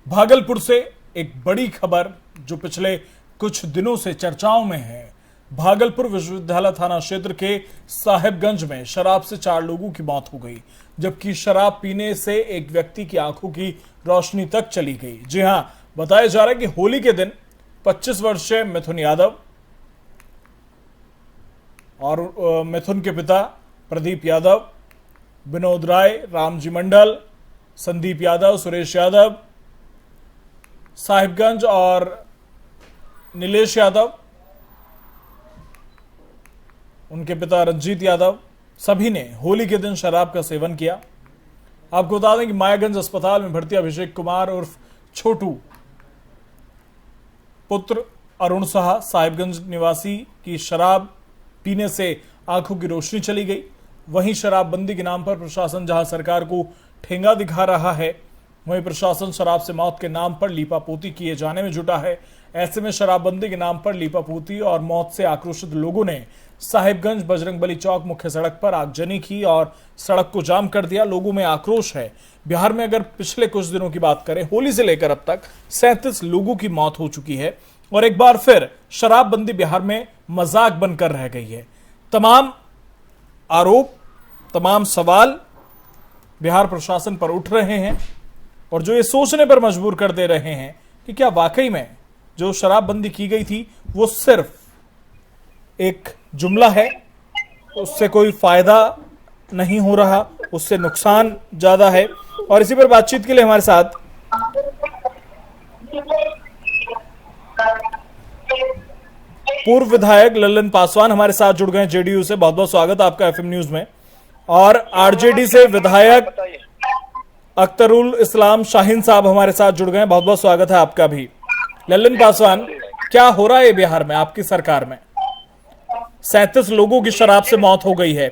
भागलपुर से एक बड़ी खबर जो पिछले कुछ दिनों से चर्चाओं में है। भागलपुर विश्वविद्यालय थाना क्षेत्र के साहिबगंज में शराब से 4 लोगों की मौत हो गई, जबकि शराब पीने से एक व्यक्ति की आंखों की रोशनी तक चली गई। जी हां, बताया जा रहा है कि होली के दिन 25 वर्षीय मिथुन यादव और मिथुन के पिता प्रदीप यादव, विनोद राय, रामजी मंडल, संदीप यादव, सुरेश यादव, साहिबगंज और नीलेश यादव, उनके पिता रंजीत यादव, सभी ने होली के दिन शराब का सेवन किया। आपको बता दें कि मायागंज अस्पताल में भर्ती अभिषेक कुमार उर्फ छोटू पुत्र अरुण साहा साहिबगंज निवासी की शराब पीने से आंखों की रोशनी चली गई। वहीं शराबबंदी के नाम पर प्रशासन जहां सरकार को ठेंगा दिखा रहा है, वहीं प्रशासन शराब से मौत के नाम पर लीपापोती किए जाने में जुटा है। ऐसे में शराबबंदी के नाम पर लीपापोती और मौत से आक्रोशित लोगों ने साहिबगंज बजरंगबली चौक मुख्य सड़क पर आगजनी की और सड़क को जाम कर दिया। लोगों में आक्रोश है। बिहार में अगर पिछले कुछ दिनों की बात करें, होली से लेकर अब तक 37 लोगों की मौत हो चुकी है और एक बार फिर शराबबंदी बिहार में मजाक बनकर रह गई है। तमाम आरोप, तमाम सवाल बिहार प्रशासन पर उठ रहे हैं और जो ये सोचने पर मजबूर कर दे रहे हैं कि क्या वाकई में जो शराबबंदी की गई थी वो सिर्फ एक जुमला है, उससे कोई फायदा नहीं हो रहा, उससे नुकसान ज्यादा है। और इसी पर बातचीत के लिए हमारे साथ पूर्व विधायक लल्लन पासवान हमारे साथ जुड़ गए जेडीयू से। बहुत बहुत स्वागत आपका एफएम न्यूज में। और आरजेडी से विधायक अख्तरुल इस्लाम शाहीन साहब हमारे साथ जुड़ गए। बहुत बहुत स्वागत है आपका भी। लल्लन पासवान, क्या हो रहा है बिहार में आपकी सरकार में? 37 लोगों की शराब से मौत हो गई है।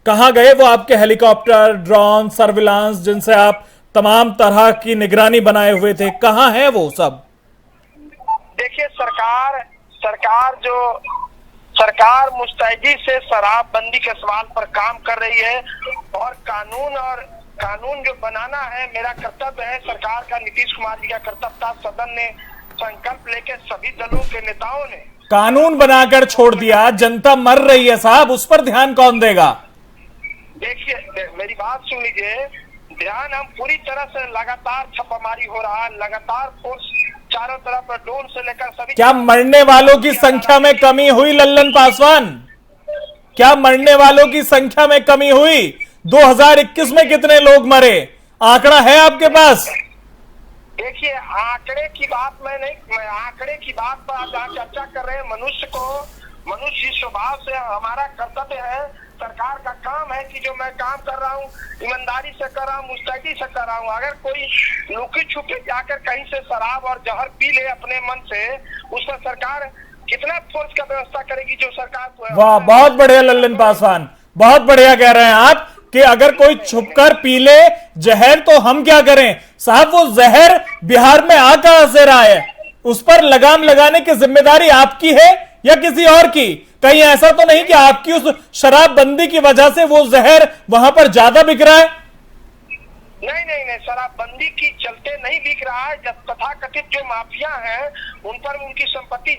कहां गए वो आपके हेलीकॉप्टर, ड्रोन, सर्विलांस जिनसे आप तमाम तरह की निगरानी बनाए हुए थे? कहां है वो सब? देखिए, सरकार मुस्तैदी से शराबबंदी के सवाल पर काम कर रही है और कानून जो बनाना है मेरा कर्तव्य है, सरकार का, नीतीश कुमार जी का कर्तव्य था। सदन ने संकल्प लेके सभी दलों के नेताओं ने कानून बनाकर छोड़ दिया। जनता मर रही है साहब, उस पर ध्यान कौन देगा? देखिए, मेरी बात सुन लीजिए। ध्यान हम पूरी तरह से, लगातार छापामारी हो रहा है, लगातार फोर्स चारों तरफ ड्रोन से लेकर सभी। क्या मरने वालों की संख्या में कमी हुई लल्लन पासवान? क्या मरने वालों की संख्या में कमी हुई? 2021 में कितने लोग मरे? आंकड़ा है आपके पास? देखिए, आंकड़े की बात मैं आंकड़े की बात पर आप जहाँ चर्चा कर रहे हैं, मनुष्य स्वभाव से हमारा कर्तव्य है, सरकार का काम है कि जो मैं काम कर रहा हूँ ईमानदारी से कर रहा हूँ, मुस्तैदी से कर रहा हूँ। अगर कोई लुकी छुपी जाकर कहीं से शराब और जहर पी ले अपने मन से, उस पर सरकार कितना फोर्स का व्यवस्था करेगी? जो सरकार। वाह, बहुत बढ़िया लल्लन पासवान, बहुत बढ़िया कह रहे हैं आप कि अगर कोई छुपकर पी ले जहर तो हम क्या करें? साहब, वो जहर बिहार में आ कहां से रहा है? उस पर लगाम लगाने की जिम्मेदारी आपकी है या किसी और की? कहीं ऐसा तो नहीं कि आपकी उस शराबबंदी की वजह से वो जहर वहां पर ज्यादा बिक रहा है? नहीं, शराबबंदी की चलते नहीं बिक रहा है। जब तथाकथित जो माफिया हैं उन पर उनकी संपत्ति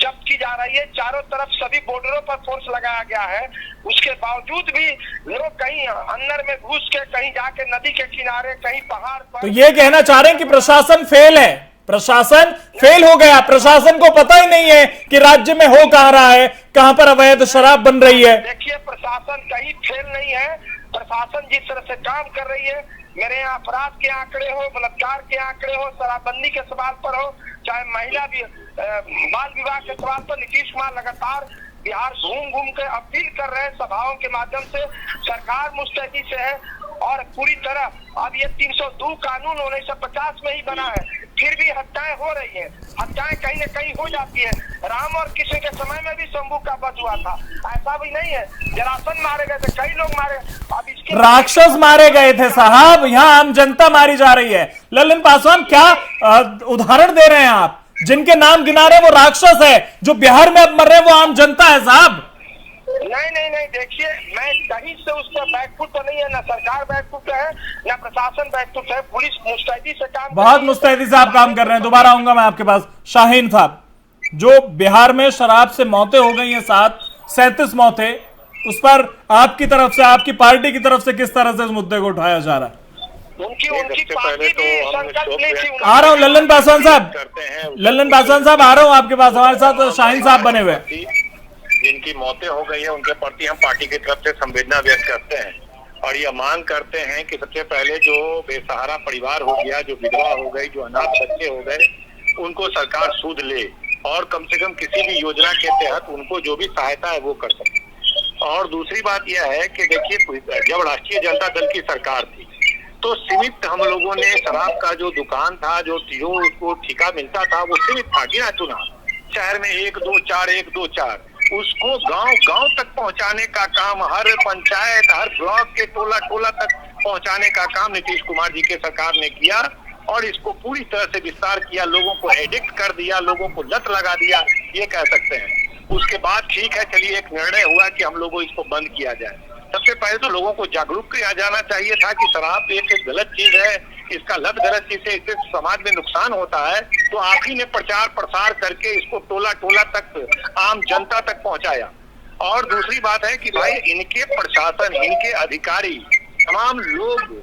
जब्त की जा रही है। चारों तरफ सभी बॉर्डरों पर फोर्स लगाया गया है। उसके बावजूद भी लोग कहीं अंदर में घुस के, कहीं जाके नदी के किनारे, कहीं पहाड़ पर। तो ये कहना चाह रहे हैं कि प्रशासन फेल है? प्रशासन फेल हो गया? प्रशासन को पता ही नहीं है कि राज्य में हो कहां रहा है, कहां पर अवैध शराब बन रही है? देखिए, प्रशासन कहीं फेल नहीं है। प्रशासन जिस तरह से काम कर रही है, मेरे यहाँ अपराध के आंकड़े हो, बलात्कार के आंकड़े हो, शराबबंदी के सवाल पर हो, चाहे महिला भी बाल विवाह के सवाल पर, नीतीश कुमार लगातार बिहार घूम के अपील कर रहे हैं सभाओं के माध्यम से। सरकार मुस्तैदी से है और पूरी तरह अब ये 302 कानून 1950 में ही बना है, फिर भी हत्याएं हो रही हैं। हत्याएं कहीं न कहीं हो जाती है। राम और कृष्ण के समय में भी शंभू का वध हुआ था, ऐसा भी नहीं है। जरासंध मारे गए थे, कई लोग मारे। अब इसके राक्षस मारे गए थे साहब, यहाँ आम जनता मारी जा रही है। लल्लन पासवान, क्या उदाहरण दे रहे हैं आप? जिनके नाम गिना रहे वो राक्षस है, जो बिहार में अब मर रहे वो आम जनता है साहब। नहीं नहीं नहीं, देखिए मैं कहीं से उस पर बैकफुट तो नहीं है, ना सरकार बैकफुट है ना प्रशासन बैकफुट है, पुलिस मुस्तैदी से काम बहुत मुस्तैदी से आप काम कर रहे हैं। दोबारा आऊंगा मैं आपके पास। शाहीन साहब, जो बिहार में शराब से मौतें हो गई हैं 37 मौतें, उस पर आपकी तरफ से, आपकी पार्टी की तरफ से किस तरह से इस मुद्दे को उठाया जा रहा है? उनकी पार्टी भी संकल्प ली थी। आ रहा हूं लल्लन पासवान साहब, लल्लन पासवान साहब आ रहा हूं आपके पास। हमारे साथ शाहीन साहब बने हुए। जिनकी मौतें हो गई है उनके प्रति हम पार्टी की तरफ से संवेदना व्यक्त करते हैं और ये मांग करते हैं कि सबसे पहले जो बेसहारा परिवार हो गया, जो विधवा हो गई, जो अनाथ बच्चे हो गए, उनको सरकार सूद ले और कम से कम किसी भी योजना के तहत उनको जो भी सहायता है वो कर सके। और दूसरी बात यह है कि देखिए, जब राष्ट्रीय जनता दल की सरकार थी तो सीमित हम लोगों ने शराब का जो दुकान था, जो उसको ठेका मिलता था, वो सीमित था, गिना चुना, शहर में 1 2 4 1 2 4, उसको गांव गांव तक पहुंचाने का काम, हर पंचायत, हर ब्लॉक के टोला टोला तक पहुंचाने का काम नीतीश कुमार जी के सरकार ने किया और इसको पूरी तरह से विस्तार किया, लोगों को एडिक्ट कर दिया, लोगों को लत लगा दिया, ये कह सकते हैं। उसके बाद ठीक है, चलिए एक निर्णय हुआ कि हम लोगों इसको बंद किया जाए। सबसे पहले तो लोगों को जागरूक किया जाना चाहिए था कि शराब एक गलत चीज है, इसका लत गलत चीज है, इससे समाज में नुकसान होता है। तो आप ही ने प्रचार प्रसार करके इसको टोला टोला तक, आम जनता तक पहुंचाया। और दूसरी बात है कि भाई इनके प्रशासन, इनके अधिकारी, तमाम लोग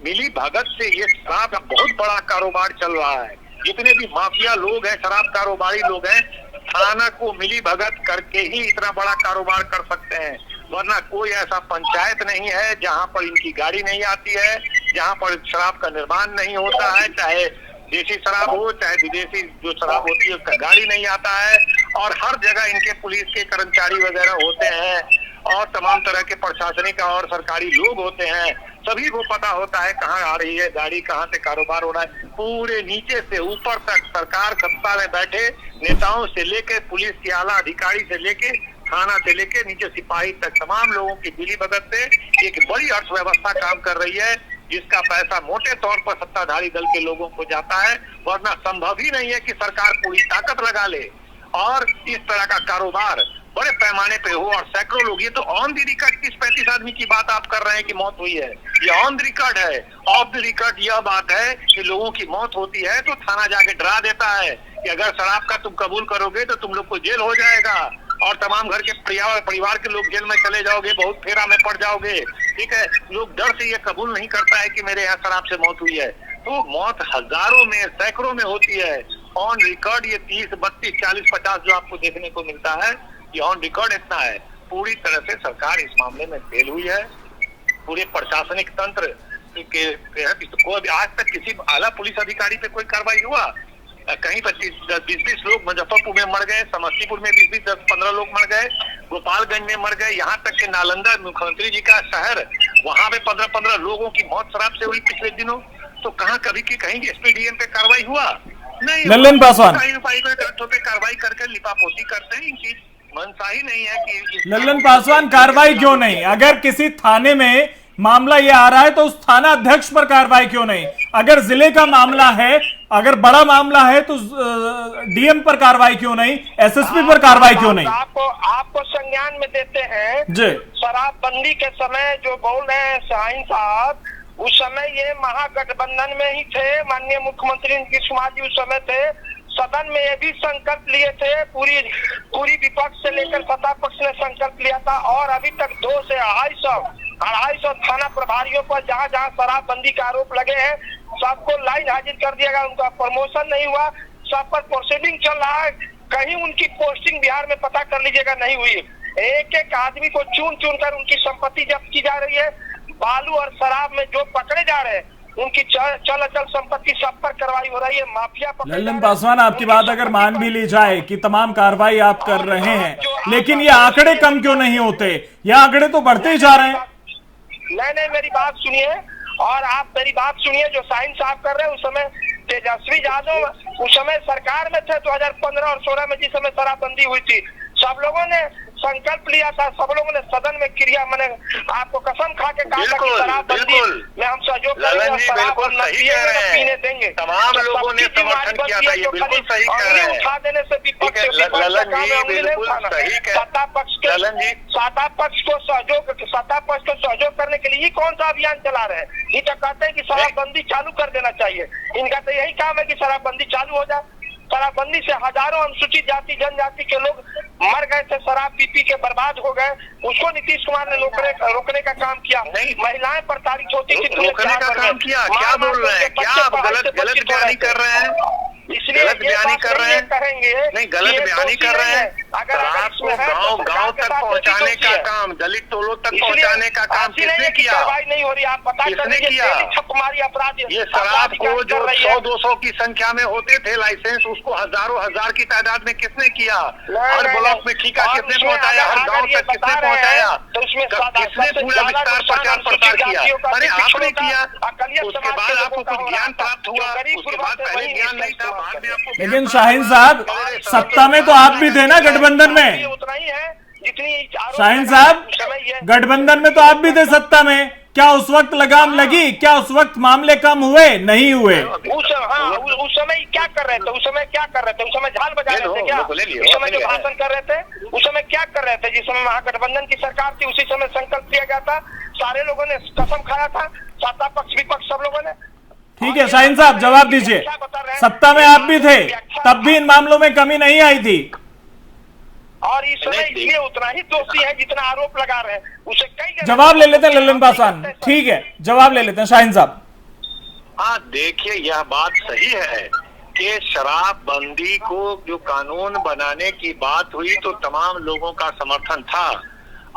मिली भगत से ये शराब का बहुत बड़ा कारोबार चल रहा है। जितने भी माफिया लोग हैं, शराब कारोबारी लोग हैं, थाना को मिली भगत करके ही इतना बड़ा कारोबार कर सकते हैं, वरना कोई ऐसा पंचायत नहीं है जहां पर इनकी गाड़ी नहीं आती है, जहां पर शराब का निर्माण नहीं होता है, चाहे देसी शराब हो चाहे विदेशी जो शराब होती है उसका गाड़ी नहीं आता है। और हर जगह इनके पुलिस के कर्मचारी वगैरह होते हैं और तमाम तरह के प्रशासनिक और सरकारी लोग होते हैं, सभी को पता होता है कहाँ आ रही है गाड़ी, कहाँ से कारोबार हो रहा है। पूरे नीचे से ऊपर तक सरकार सत्ता में बैठे नेताओं से लेके पुलिस के आला अधिकारी से लेके थाना से लेके नीचे सिपाही तक तमाम लोगों की मिली भगत से एक बड़ी अर्थव्यवस्था काम कर रही है, जिसका पैसा मोटे तौर पर सत्ताधारी दल के लोगों को जाता है, वरना संभव ही नहीं है कि सरकार पूरी ताकत लगा ले और इस तरह का कारोबार बड़े पैमाने पे हो। और सैकड़ों लोग, ये तो ऑन द रिकॉर्ड 30-35 आदमी की बात आप कर रहे हैं कि मौत हुई है, ये ऑन द रिकॉर्ड है। ऑफ द रिकॉर्ड यह बात है कि लोगों की मौत होती है तो थाना जाके डरा देता है कि अगर शराब का तुम कबूल करोगे तो तुम लोग को जेल हो जाएगा और तमाम घर के परिवार के लोग जेल में चले जाओगे, बहुत फेरा में पड़ जाओगे। ठीक है, लोग डर से ये कबूल नहीं करता है कि मेरे यहाँ शराब से मौत हुई है। तो मौत हजारों में, सैकड़ों में होती है ऑन रिकॉर्ड। ये 30 32 40 50 जो आपको देखने को मिलता है, ये ऑन रिकॉर्ड इतना है। पूरी तरह से सरकार इस मामले में फेल हुई है। पूरे प्रशासनिक तंत्र के कोई आज तक किसी आला पुलिस अधिकारी पे कोई कार्रवाई हुआ? कहीं 20-20 लोग मुजफ्फरपुर में मर गए, समस्तीपुर में 20-20 10-15 लोग मर गए, गोपालगंज में मर गए, यहाँ तक के नालंदा मुख्यमंत्री जी का शहर, वहां पे 15-15 लोगों की मौत शराब से हुई पिछले दिनों। तो कहाँ कभी की कहीं एसपीडीएम पे कार्रवाई हुआ? नहीं। लल्लन पासवान पे कार्रवाई करके लिपापोती करते हैं, इनकी मनसा ही नहीं है कि लल्लन पासवान कार्रवाई क्यों नहीं? अगर किसी थाने में मामला ये आ रहा है तो उस थाना अध्यक्ष पर कार्रवाई क्यों नहीं? अगर जिले का मामला है, अगर बड़ा मामला है तो डीएम पर कार्रवाई क्यों नहीं? एसएसपी पर कार्रवाई क्यों नहीं? आपको संज्ञान में देते हैं जी। शराबबंदी के समय जो बोल रहे हैं शाहीन साहब, उस समय ये महागठबंधन में ही थे, माननीय मुख्यमंत्री नीतीश कुमार जी उस समय थे। सदन में ये भी संकल्प लिए थे, पूरी विपक्ष से लेकर सत्ता पक्ष ने संकल्प लिया था। और अभी तक 200 से 250 थाना प्रभारियों पर जहाँ जहाँ शराबबंदी का आरोप लगे हैं सबको लाइन हाजिर कर दिया गया, उनका प्रमोशन नहीं हुआ, सब पर प्रोसीडिंग चल रहा है। कहीं उनकी पोस्टिंग बिहार में पता कर लीजिएगा नहीं हुई। एक एक आदमी को चुन चुन कर उनकी संपत्ति जब्त की जा रही है। बालू और शराब में जो पकड़े जा रहे हैं उनकी चल अचल संपत्ति सब पर कार्रवाई हो रही है। माफिया लल्लन पासवान, आपकी बात अगर मान भी ली जाए कि तमाम कार्रवाई आप कर रहे हैं, लेकिन ये आंकड़े कम क्यों नहीं होते? ये आंकड़े तो बढ़ते ही जा रहे हैं। नहीं, मेरी बात सुनिए और आप मेरी बात सुनिए। जो शाहीन साहब कर रहे हैं, उस समय तेजस्वी यादव उस समय सरकार में थे 2015 और 16 में, जिस समय शराबबंदी हुई थी, सब लोगों ने संकल्प लिया था, सब लोगों ने सदन में क्रिया, मैंने आपको कसम खा के कहा था कि शराबबंदी में हम सहयोग करेंगे और शराब न पीने देंगे। तमाम लोगों ने समर्थन किया था, ये बिल्कुल सही कह रहे हैं। उठा देने से विपक्ष सत्ता पक्ष को सहयोग करने के लिए ही कौन सा अभियान चला रहे हैं? ये तो कहते हैं कि शराबबंदी चालू कर देना चाहिए। इनका तो यही काम है कि शराबबंदी चालू हो जाए। शराबबंदी से हजारों अनुसूचित जाति जनजाति के लोग मर गए थे, शराब पी पी के बर्बाद हो गए। उसको नीतीश कुमार ने रोकने का काम किया। महिलाएं प्रताड़ित होती थी, रोकने का काम किया। क्या बोल रहे हैं? क्या आप गलत बयानी कर रहे हैं? इसलिए गलत बयानी कर रहे हैं, कहेंगे नहीं गलत बयानी कर रहे हैं। शराब को गांव गांव तक पहुंचाने का काम, दलित टोलों तक पहुंचाने का काम किसने किया? कार्रवाई नहीं हो रही, आप पता किसने किया? छापेमारी अपराध ये शराब को जो 100-200 की संख्या में होते थे लाइसेंस, उसको हजारों हजार की तादाद में किसने किया? हर ब्लॉक में ठेका किसने पहुंचाया? हर गांव तक किसने पहुंचाया? किसने पूरा विस्तार प्रचार प्रसार किया? अरे आपने किया, उसके बाद आपको कुछ ज्ञान प्राप्त हुआ, उसके बाद पहले ज्ञान नहीं था, बाद में आपको। लेकिन शाहीन साहब, सत्ता में तो आप भी थे ना गठबंधन में। उतना ही है जितनी शाहीन साहब, गठबंधन में तो आप भी थे सत्ता में। क्या उस वक्त लगाम लगी? क्या उस वक्त मामले कम हुए? नहीं हुए। उस समय क्या कर रहे थे? उस समय झाल बजा रहे थे क्या? उस समय जो भाषण कर रहे थे, उस समय क्या कर रहे थे? जिस समय महागठबंधन की सरकार थी, उसी समय संकल्प लिया गया था, सारे लोगों ने कसम खाया था, सत्ता पक्ष विपक्ष सब लोगों ने। ठीक है शाहीन साहब, जवाब दीजिए। सत्ता में आप भी थे, तब भी इन मामलों में कमी नहीं आई थी। और इस समय इसलिए उतना ही दोषी है जितना आरोप लगा रहे हैं। उसे कई जवाब ले लेते हैं लल्लन पासवान। ठीक है, जवाब ले लेते हैं शाहीन साहब। हाँ देखिए, यह बात सही है कि शराबबंदी को जो कानून बनाने की बात हुई तो तमाम लोगों का समर्थन था,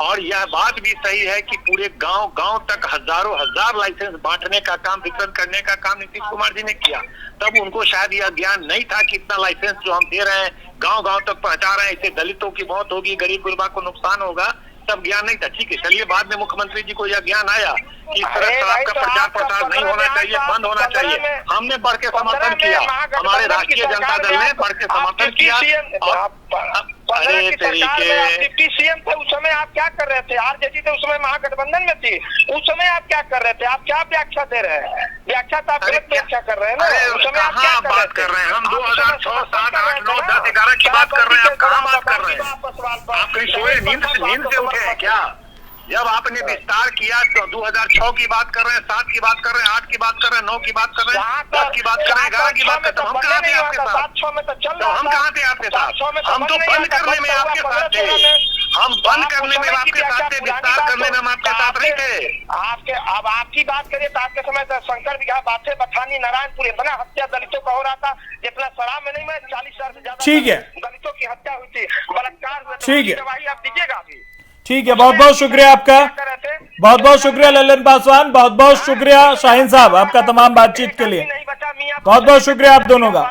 और यह बात भी सही है कि पूरे गांव गांव तक हजारों हजार लाइसेंस बांटने का काम, वितरण करने का काम नीतीश कुमार जी ने किया। तब उनको शायद यह ज्ञान नहीं था कि इतना लाइसेंस जो हम दे रहे हैं, गांव गांव तक पहुंचा रहे हैं, इससे दलितों की मौत होगी, गरीब गुरबा को नुकसान होगा, तब ज्ञान नहीं था। ठीक है, चलिए बाद में मुख्यमंत्री जी को यह ज्ञान आया कि इस तरह शराब का प्रचार प्रसार नहीं होना चाहिए, बंद होना चाहिए। हमने बढ़ के समर्थन किया, हमारे राष्ट्रीय जनता दल ने बढ़ के समर्थन किया। अरे डिप्टी सीएम थे उस समय, आप क्या कर रहे थे? आरजेडी थे उस समय, महागठबंधन में थी, उस समय आप क्या कर रहे थे? आप क्या व्याख्या दे रहे हैं? व्याख्या तो आप गलत व्याख्या कर रहे हैं ना। उस समय आप क्या बात कर रहे हैं? हम 2006, 7, 8, 9, 10, 11 की बात कर रहे हैं। आप कहाँ बात कर रहे हैं? आप कहीं सोए, नींद से उठे हैं क्या? जब आपने विस्तार किया तो 2006 की बात कर रहे हैं, 7 की बात कर रहे हैं, 8 की बात कर रहे हैं, 9 की बात कर रहे हैं, 10 की बात कर रहे हैं, 11 की बात कर रहे हैं। हम कहाँ थे आपके साथ? हम कहाँ थे आपके साथ? हम तो बंद करने में आपके साथ थे। हम बंद करने में आपके साथ थे, विस्तार करने में हम आपके साथ नहीं थे। अब आपकी बात करिए तो आपके समय शंकर विघा, बाथे, बथानी, नारायणपुर इतना हत्या दलितों का हो रहा था जितना शराब में नहीं। मैं 40,000 से ज्यादा ठीक है, दलितों की हत्या हुई थी, बलात्कार हुआ। ठीक है, दवाई आप दीजिएगा अभी। ठीक है, बहुत बहुत शुक्रिया आपका, बहुत बहुत शुक्रिया लल्लन पासवान, बहुत बहुत शुक्रिया शाहीन साहब आपका तमाम बातचीत के लिए। बहुत बहुत शुक्रिया आप दोनों का।